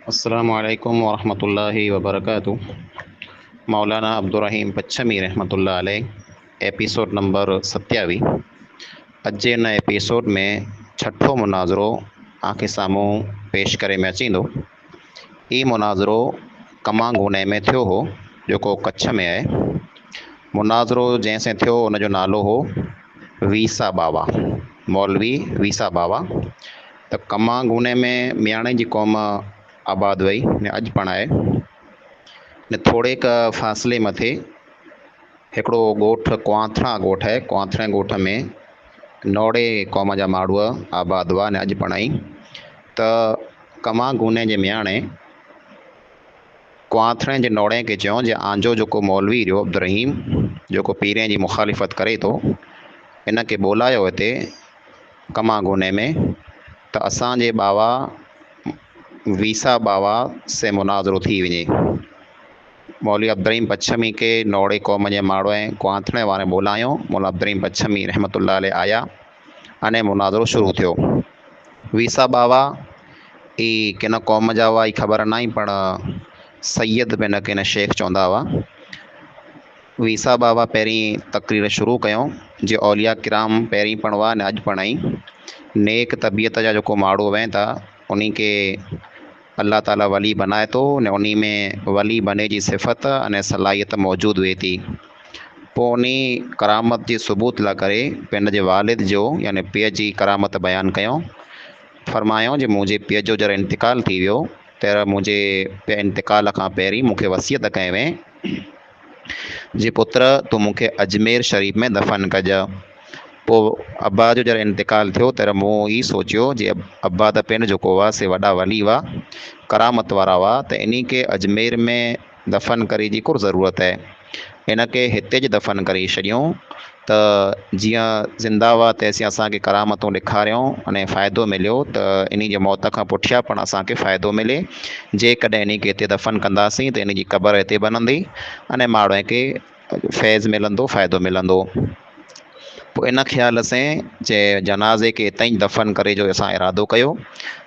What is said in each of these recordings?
अस्सलामुअलैकुम वरहमतुल्लाहि वबरकातुह। मौलाना अब्दुर्रहीम पच्छमी रहमतुल्लाह अलैह एपिसोड नंबर 27। अॼु जे हिन एपिसोड में छठो मुनाज़रो आंखे साम्हूं पेश करे में अचींदो। ई मुनाज़रो कमांगूने में थियो हो, जेको कच्छ में आहे। मुनाज़रो जंहिंसे थियो उनजो नालो हो वीसा बावा, मौलवी वीसा बावा। त कमांगूने में मियाणे जी क़ौम आबाद वई ने अॼु पण आहे ने थोरे क फ़ासिले मथे हिकिड़ो ॻोठु क्वांथणा ॻोठु आहे। क्वांथणे ॻोठ में नोड़े क़ौम जा माण्हू आबाद हुआ ने अॼु पण आई। त कमांगूने जे मियाणे क्वांथणे जे नोड़े खे चयो जे आंजो जेको मौलवी रहियो अब्दुर्रहीम, जेको पीरे जी मुखालिफ़त करे थो, इन खे ॿोलायो हिते कमांगूने में त असांजे बावा वीसा बावा से मुनाज़रो थी वञे। मौलवी अब्दुर्रहीम पच्छमी के नोड़े क़ौम जे माण्हू ऐं क्वांथणे वारे ॿोलायो। मौला अब्दुर्रहीम पच्छमी रहमतुल्लाह अलैह आया अने मुनाज़रो शुरू थियो। वीसा बावा ई किन क़ौम जा हुआ ई ख़बर न आई, पण सैयद बि न किन शेख चवंदा हुआ। वीसा बावा पहिरीं तकरीर शुरू कयूं जे औलिया किराम पहिरीं पण हुआ ने अॼु पण आई। नेक तबियत जा जेको माण्हू हुआ था उन्ही खे अल्लाह ताला वली बनाए थो ने उन में वली बने जी सिफ़त अने सलाहियत मौजूदु हुए थी। पोइ उन करामत जी सबूत लाइ करे पंहिंजे जे वालिद जो यानी पीउ जी करामत बयानु कयूं। फरमायूं जे मुंहिंजे पीउ जो जॾहिं इंतिकाल थी वियो त मुंहिंजे पीउ इंतिकाल खां पहिरीं मूंखे वसियत कए वई जे पुत्र तूं मूंखे अजमेर शरीफ़ में दफ़न कजां। पोइ अब्बा जो जॾहिं इंतिकाल थियो त मूं ई सोचियो जे अब्बा त पिणु जेको हुआ से वॾा वली हुआ, करामत वारा हुआ, त इन खे अजमेर में दफ़न करे जी को ज़रूरत आहे। इन खे हिते ज दफ़न करे छॾियूं त जीअं ज़िंदा हुआ तंहिंसीं असांखे करामतूं ॾेखारियूं अने फ़ाइदो मिलियो त इन जी मौत खां पुठियां पण असांखे फ़ाइदो मिले। जेकॾहिं इन खे हिते दफ़न कंदासीं त इन जी क़बर हिते बनंदी अने माण्हू खे फैज़ मिलंदो, फ़ाइदो मिलंदो। पोइ इन ख़्याल से जे जनाज़े खे हितां ई दफ़न करे जो असां इरादो कयो।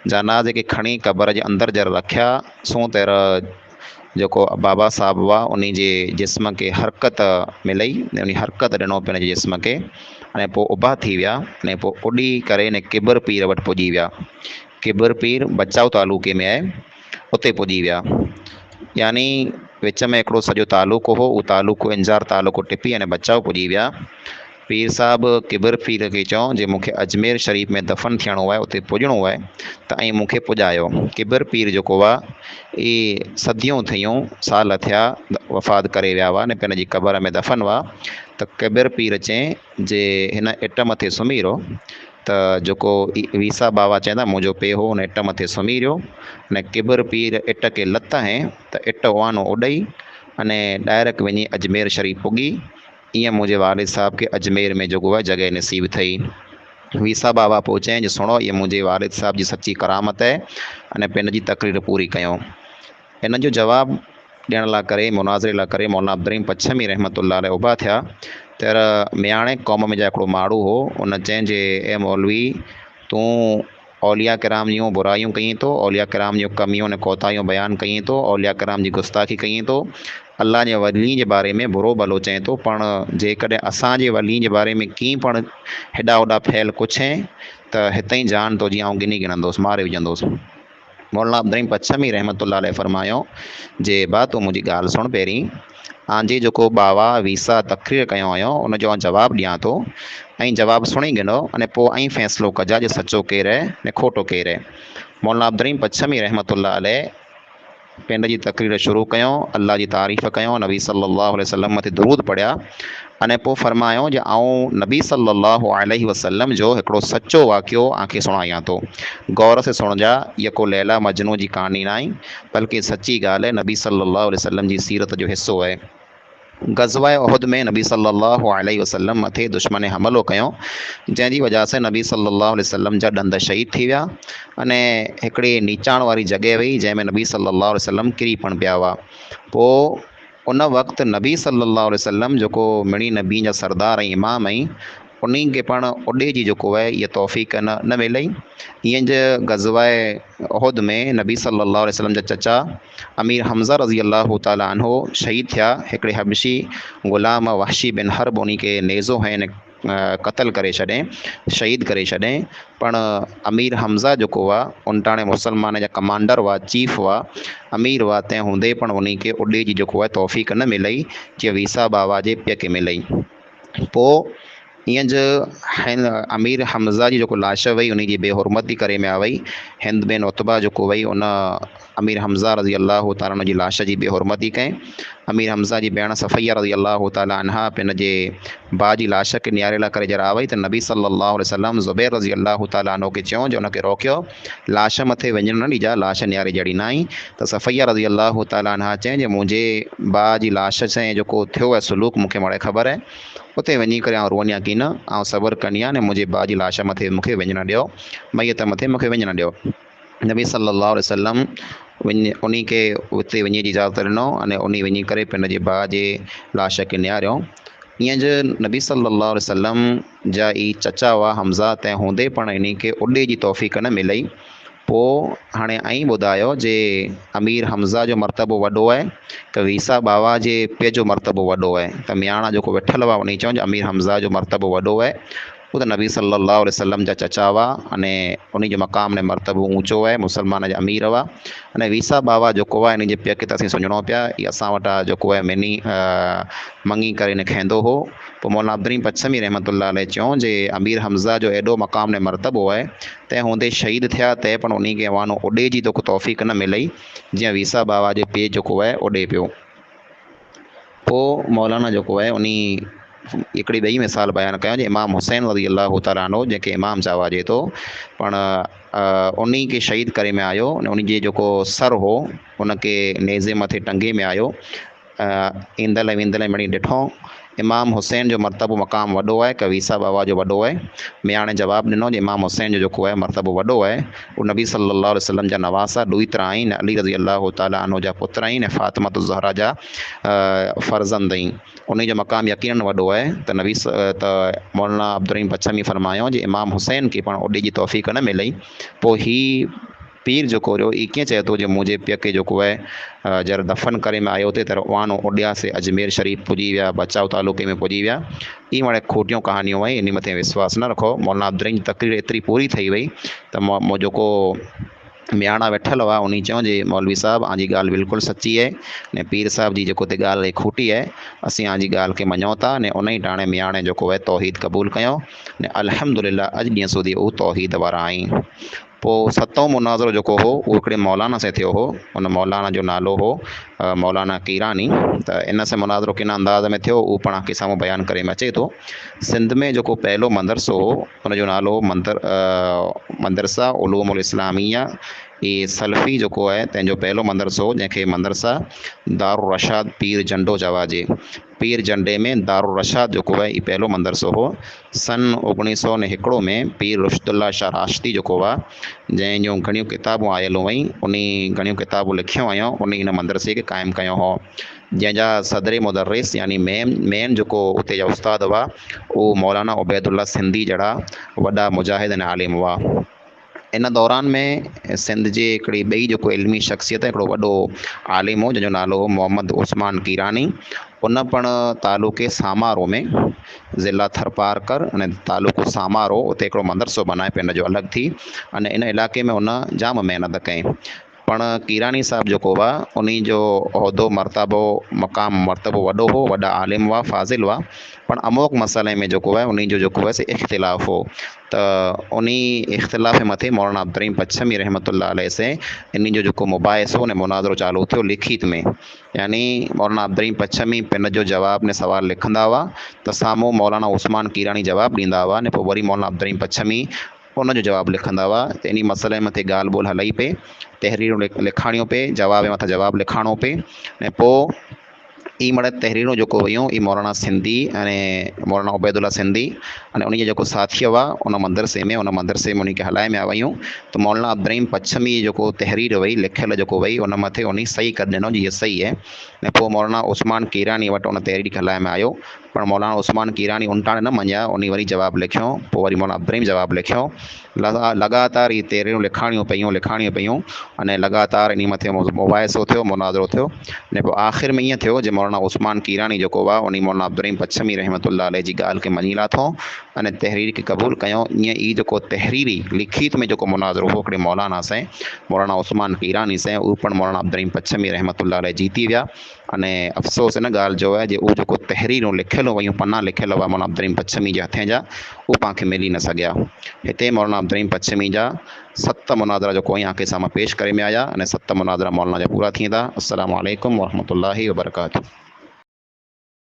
जनाज़े खे खणी क़बर जे अंदरि जर रखिया सूं तर जेको बाबा साहब हुआ उन जे जिस्म खे हरकत मिलई, उन हरकत ॾिनो पंहिंजे जिस्म खे, अने पोइ उभा थी विया अने पोइ उॾी करे ने किबर पीर वटि पुॼी विया। किबर पीर बचाव तालुके में आहे, उते पुॼी विया। यानी विच में हिकिड़ो सॼो तालुको हो, उहो तालुको इंजार तालुको टिपी अने बचाव पुॼी विया। पीर साहब किबर पीर खे चऊं जे मूंखे अजमेर शरीफ़ में दफ़न थियणो आहे, उते पुॼणो आहे त ऐं मूंखे पुॼायो। किबर पीर जेको आहे इहे सदियूं थियूं, साल थिया वफ़ात करे विया हुआ ने पंहिंजी क़बर में दफ़न हुआ। त किबर पीर चई जे हिन इट मथे सुम्ही रहो। त जेको वीसा बावा चवंदा मुंहिंजो पीउ हो, हुन इट मथे सुम्ही रहियो अने किबर पीर इट खे लत हंई त इट वानो उॾई अने डायरेक्ट वञी अजमेर शरीफ़ पुॻी। ईअं मुंहिंजे वालिद साहब खे अजमेर में जेको आहे जॻह नसीब थई। वीसा बाबा पोइ चई जे सुनो इहा मुंहिंजे वालिद साहब जी सची करामत आहे अने पिन जी तकरीर पूरी कयूं। इन जो जवाबु ॾियण लाइ करे मुनाज़रे लाइ करे मौलाना अब्दुर्रहीम पच्छमी रहमतुल्लाह अलैह उभा थिया। त मियाणे क़ौम में जा हिकिड़ो माण्हू हो, उन चई जे ए मौलवी तूं औलिया किराम जूं बुराइयूं कई थो, औलिया किराम जूं कमियूं ऐं कोताहियूं बयानु कई थो, औलिया किराम जी गुस्ताखी कई थो, अल्लाह जे वली जे बारे में बुरो भलो चए थो। पण जेकॾहिं असांजे वली जे बारे में कीअं पण हेॾा होॾा फैल कुझु त हिते ई जान थो जीअं आउं गिनी गिनंदुसि, मारे विझंदुसि। मौलाना अब्दुर्रहीम पच्छमी रहमतुल्लाह अलैह फरमायो जे बा तूं मुंहिंजी ॻाल्हि सुण। पहिरीं आंजी जेको बावा वीसा तकरीर कयो हुयो उनजो आउं जवाबु ॾियां थो ऐं जवाबु सुणी गिनो अने पोइ ऐं फ़ैसिलो कजां जे सचो केरु आहे ने खोटो केरु आहे। मौलाना अब्दुर्रहीम पच्छमी रहमतुल्लाह अलैह पंहिंजी तकरीर शुरू कयूं, अल्लाह जी तारीफ़ कयूं, नबी सल्लल्लाहु अलैहि वसल्लम मथे दुरूद पढ़िया अने पोइ फरमायो जे आउं नबी सल्लल्लाहु अलैहि वसल्लम जो हिकिड़ो सचो वाक़ियो आंखे सुणायां थो। गौर से सुणिजा, इहा को लैला मजनू जी कहानी न आहे, बल्कि सची ॻाल्हि आहे, नबी सल्लल्लाहु अलैहि वसल्लम जी सीरत जो हिसो आहे। ग़ज़वा उहद में नबी सल्लल्लाहु अलैहि वसल्लम मथे दुश्मन हमलो कयो, जंहिंजी वजह से नबी सल्लल्लाहु अलैहि वसल्लम जा ॾंद शहीद थी विया अने हिकिड़ी नीचाण वारी जॻह हुई जंहिंमें नबी सल्लल्लाहु अलैहि वसल्लम किरी पण पिया हुआ। पोइ उन वक़्तु नबी सल्लल्लाहु अलैहि वसल्लम जेको मिणी नबी जा सरदार ऐं इमाम आई, उन खे पाण उॾे जी जेको आहे इहा तौफ़ीक़ न मिलई। ईअं ज ग़ज़वाए उहुद में नबी सल्लल्लाहु अलैहि वसल्लम जा चचा अमीर हमज़ा रज़ी अल्लाह ताला अन्हो शहीद थिया। हिकिड़े हबशी ग़ुलाम वहशी बिन हर्ब उन खे नेज़ो हंयनि क़तल करे छॾे, शहीद करे छॾे। पण अमीर हमज़ा जेको हुआ उनटाणे मुसलमान जा कमांडर हुआ, चीफ हुआ, अमीर हुआ, तंहिं हूंदे पण उन खे उॾे जी जेको आहे तौफ़ीक़ न मिलई जीअं वीसा बावा जे पीउ खे मिलई। पोइ ईअं ज हिन अमीर हमज़ा जी जेको लाश वई उन जी बेहुरमती करे में आ वई। हिंद बिन उतबा जेको वई उन अमीर हमज़ा रज़ी अल्लाह ताला जी लाश जी बेहुरमती कयईं। अमीर हमज़ा जी भेण सफ़ैया रज़ी अल्लाह ताला अन्हा पिन जे भाउ जी लाश खे नियारे लाइ करे जरा वई त नबी सल्लल्लाहु अलैहि वसल्लम ज़ुबैर रज़ी अल्लाह ताला अन्हो खे चयो जो उनखे रोकियो, लाश मथे वञणु न ॾिजां, लाश नियारे जड़ी न आई। त सफ़ैया रज़ी अल्लाह ताला अन्हा चयईं जे मुंहिंजे भाउ जी लाश सां जेको थियो आहे सुलूक मूंखे माड़े ख़बर आहे, उते वञी करे आउं रोअणियां की न, ऐं सब्र कंदी आहियां ने मुंहिंजे भाउ जी लाश मथे मूंखे वञणु ॾियो, मैयत मथे मूंखे वञणु ॾियो। नबी सल्लल्लाहु अलैहि वसल्लम उन खे उते वञी जी इजाज़त ॾिनो अने उन वञी करे पंहिंजे जे भाउ जे लाश खे निहारियो। ईअं ज नबी सल्लल्लाहु अलैहि वसल्लम जा ई चचा हुआ हमज़ा, तंहिं हूंदे पण इन खे उॾे जी तौफ़ीक़ न मिलई। पोइ हाणे ऐं ॿुधायो जे अमीर हमज़ा जो मर्तबो वॾो आहे त वीसा बावा जे पीउ जो मर्तबो वॾो आहे। त मियाणा जेको वेठल हुआ उन चयो अमीर हमज़ा जो मर्तबो वॾो आहे, उहो त नबी सल्लल्लाहु अलैहि वसल्लम जा चचा हुआ अने उन जो मक़ाम ने मर्तबो ऊंचो आहे, मुसलमान जा अमीर हुआ। अने वीसा बावा जेको आहे इन जे पीउ खे त असीं सुञणो पिया, इहा असां वटां जेको आहे मिनी मङी करे इन खईंदो हो। पोइ मौलाना अब्दुर्रहीम पच्छमी रहमतुल्लाह अलैह चयो जे अमीर हमज़ा जो एॾो मक़ाम ने मर्तबो आहे, तंहिं हूंदे शहीद थिया तंहिं पण उन खे वानो उॾे जी तोखे तौफ़ीक़ न मिलई जीअं वीसा बावा जे पीउ जेको आहे उॾे पियो। पोइ मौलाना जेको आहे उन हिकिड़ी ॿई मिसाल बयानु कयो जे इमाम हुसैन रज़ी अल्लाह ताला अन्हो जंहिंखे इमाम चवाजे थो, पण उन खे शहीद करे में आयो। उन जे जेको सर हो उनखे नेज़े मथे टंगे में आयो। ईंदड़ वेंदड़ मिड़ी ॾिठो इमाम हुसैन जो मर्तबो मक़ाम वॾो आहे, वीसा बावा जो वॾो आहे। मियाणे जवाबु ॾिनो जे इमाम हुसैन जो जेको आहे मर्तबो वॾो आहे, उहो नबी सल्लल्लाहु अलैहि वसल्लम जा नवासा ॾुहितरा आहिनि, अली रज़ी अल्लाह ताला अन्हो जा पुत्र आहिनि ऐं फातिमा ज़हरा जा फ़र्ज़ंद आहिनि। उन जो मक़ाम यकीनन वॾो आहे। त मौलाना अब्दुर्रहीम पच्छमी फरमायो जे इमाम हुसैन खे पाण ओॾे जी तौफ़ीक़ न मिलई। पोइ ही पीर जेको हुयो ई कीअं चए थो जे मुंहिंजे पीउ खे जेको आहे जर दफ़न करे में आयो हुते त वानो उॾियासीं अजमेर शरीफ़ पुॼी विया, बचाव तालुके में पुॼी विया। ई हाणे खोटियूं कहानियूं आहिनि, इन मथे विश्वास न रखो। मौलाना अब्दुर्रहीम तक़रीर एतिरी पूरी ठही वई त जेको मियाणा वेठल हुआ उन चयो जे मौलवी साहब आजी ॻाल्हि बिल्कुलु सची आहे ने पीर साहिब जी जेको ते ॻाल्हि खोटी आहे, असीं आजी ॻाल्हि खे मञूं था ने उन ई टाणे मियाणे जेको आहे तौहीद क़बूल कयूं ने अल्हम्दुलिल्लाह अॼु ॾींहं સુધી उहो तौहीद वारा आहिनि। पोइ सतों मुनाज़रो जेको हो उहो हिकिड़े मौलाना से थियो हो। उन मौलाना जो नालो हो मौलाना कीरानी। त इन से मुनाज़रो किन अंदाज़ में थियो उहो पाण खे साम्हूं बयानु करे में अचे थो। सिंध में जेको पहलो मदरसो हो उनजो नालो मदरसा उलूमुल इस्लामिया ई सल्फ़ी जेको आहे तंहिंजो पहलो मदरसो हो, जंहिंखे मदरसा दारुर रशाद पीर जंडो चवाजे। पीर जंडे में दारुर रशाद जेको आहे ई पहलो मदरसो हो। सन 1901 में पीर रुश्दुल्लाह शाह राश्ती जेको आहे जंहिं जूं घणियूं किताबूं आयल हुयूं उन घणियूं किताबूं लिखियूं आहियूं उन इन मदरसे खे क़ाइमु कयो हो। जंहिंजा सदर मुदर्रिस यानी मेन जेको उते जा उस्ताद हुआ उहो मौलाना उबैदुल्ला सिंधी जहिड़ा वॾा मुजाहिद ऐं आलिम हुआ। इन दौरान में सिंध जे हिकिड़ी ॿई जेको इल्मी शख़्सियत हिकिड़ो वॾो आलिम हो जंहिंजो नालो हो मोहम्मद उस्मान कीरानी। उन पण तालुके सामारो में ज़िला थरपारकर अने तालुको सामारो उते हिकिड़ो मदरसो बनाए पिन जो अलॻि थी अने इन इलाइक़े में उन जाम महिनत कई। पण कीरानी साहिबु जेको हुआ उन जो उहिदो मर्तबो वॾो हो, वॾा आलिम हुआ, फाज़िल हुआ। पण अमोक मसइले में जेको आहे उन जो जेको आहे से इख़्तिलाफ़ हो। त उन इख़्तिलाफ़ मथे मौलाना अब्दुर्रहीम पच्छमी रहमतुल्लाह अलैह से इन जो जेको मुबाहिसो ने मुनाज़रो चालू थियो लिखित में, यानी मौलाना अब्दुर्रहीम पच्छमी पिन जो जवाब ने सवाल लिखंदा हुआ त साम्हूं मौलाना उस्मान कीरानी जवाबु ॾींदा हुआ ने पोइ वरी मौलाना अब्दुर्रहीम पच्छमी उन जो जवाबु लिखंदा हुआ। त इन मसइले मथे ॻाल्हि ॿोल हलई पे, तहरीरूं लिखाणियूं पे, जवाब मथां जवाबु लिखाणो पे। ऐं पोइ ई मड़ तहरीरूं जेको हुयूं ई मौलाना सिंधी अने मौलाना उबैदुल्ला सिंधी अने उन जेको साथी हुआ उन मदरसे में उनखे हलाए में वयूं। त मौलाना अब्दुर्रहीम पच्छमी जेको तहरीर हुई लिखियल जेको वई उन मथे उन सही करे ॾिनो जी इहा सही है। ऐं पोइ मौलाना उस्मान कीरानी वटि उन तहरीर खे हलाए में आयो, पर मौलाना उस्मान कीरानी उनटाणे न मञिया, उन वरी जवाबु लिखियो। पोइ वरी मौलाना अब्दुर्रहीम जवाबु लिखियो। लगातार ई तहरीरूं लिखाणियूं पियूं अने लगातार इन मथे मुबाहिसो थियो, मुनाज़रो थियो। ने पोइ आख़िर में ईअं थियो जे मौलाना उस्मान कीरानी जेको हुआ उन मौलाना अब्दुर्रहीम पच्छमी रहमतुल्लाह अलैह जी ॻाल्हि खे मञी लाथो अने तहरीर खे क़बूल कयो। ईअं ई जेको तहरीरी लिखित में जेको मुनाज़रो हो हिकिड़े मौलाना से मौलाना उस्मान कीरानी से उहो पिणु मौलाना अब्दुर्रहीम पच्छमी रहमतुल्लाह अलैह जीती विया। अने अफ़सोस इन ॻाल्हि जो आहे जे उहो जेको तहरीरूं लिखियल हुयूं, पना लिखियल हुआ मौलाना अब्दुर्रहीम पच्छमी जे हथे जा, उहे पाण खे मिली न सघिया। हिते मौलाना अब्दुर्रहीम पच्छमी जा 7 मुनाज़रा जेको यहाँ के साम्हूं पेश करे में आया अने 7 मुनाज़रा मौलाना जा पूरा थी वेंदा। अस्सलामु अलैकुम वरहमतुल्लाहि वबरकातुहू।